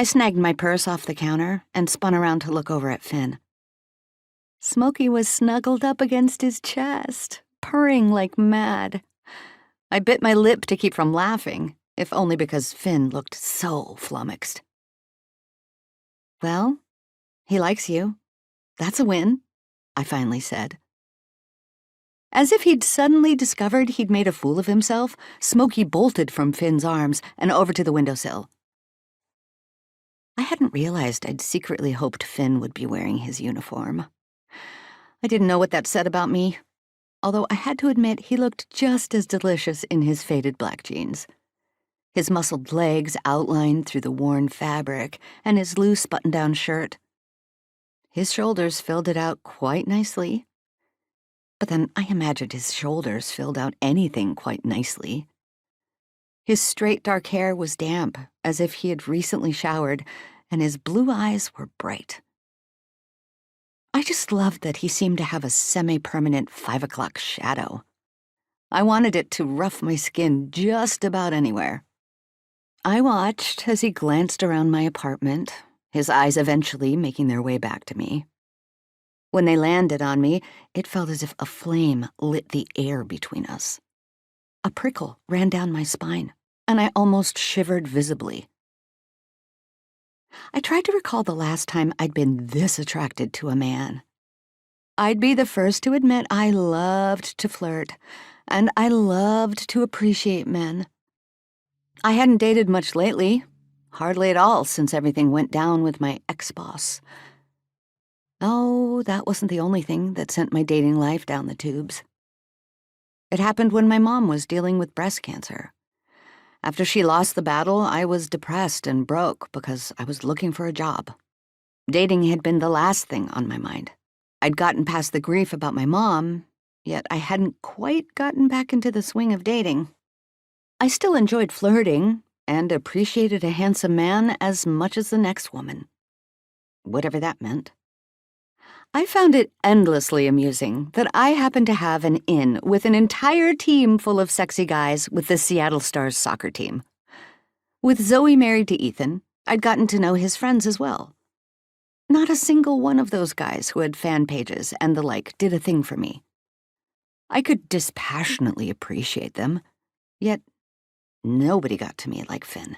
I snagged my purse off the counter and spun around to look over at Finn. Smokey was snuggled up against his chest, purring like mad. I bit my lip to keep from laughing, if only because Finn looked so flummoxed. "Well, he likes you. That's a win," I finally said. As if he'd suddenly discovered he'd made a fool of himself, Smokey bolted from Finn's arms and over to the windowsill. I hadn't realized I'd secretly hoped Finn would be wearing his uniform. I didn't know what that said about me, although I had to admit he looked just as delicious in his faded black jeans. His muscled legs outlined through the worn fabric and his loose button-down shirt. His shoulders filled it out quite nicely. But then I imagined his shoulders filled out anything quite nicely. His straight dark hair was damp, as if he had recently showered, and his blue eyes were bright. I just loved that he seemed to have a semi-permanent 5 o'clock shadow. I wanted it to rough my skin just about anywhere. I watched as he glanced around my apartment, his eyes eventually making their way back to me. When they landed on me, it felt as if a flame lit the air between us. A prickle ran down my spine, and I almost shivered visibly. I tried to recall the last time I'd been this attracted to a man. I'd be the first to admit I loved to flirt, and I loved to appreciate men. I hadn't dated much lately, hardly at all since everything went down with my ex-boss. Oh, that wasn't the only thing that sent my dating life down the tubes. It happened when my mom was dealing with breast cancer. After she lost the battle, I was depressed and broke because I was looking for a job. Dating had been the last thing on my mind. I'd gotten past the grief about my mom, yet I hadn't quite gotten back into the swing of dating. I still enjoyed flirting and appreciated a handsome man as much as the next woman, whatever that meant. I found it endlessly amusing that I happened to have an in with an entire team full of sexy guys with the Seattle Stars soccer team. With Zoe married to Ethan, I'd gotten to know his friends as well. Not a single one of those guys who had fan pages and the like did a thing for me. I could dispassionately appreciate them, yet nobody got to me like Finn.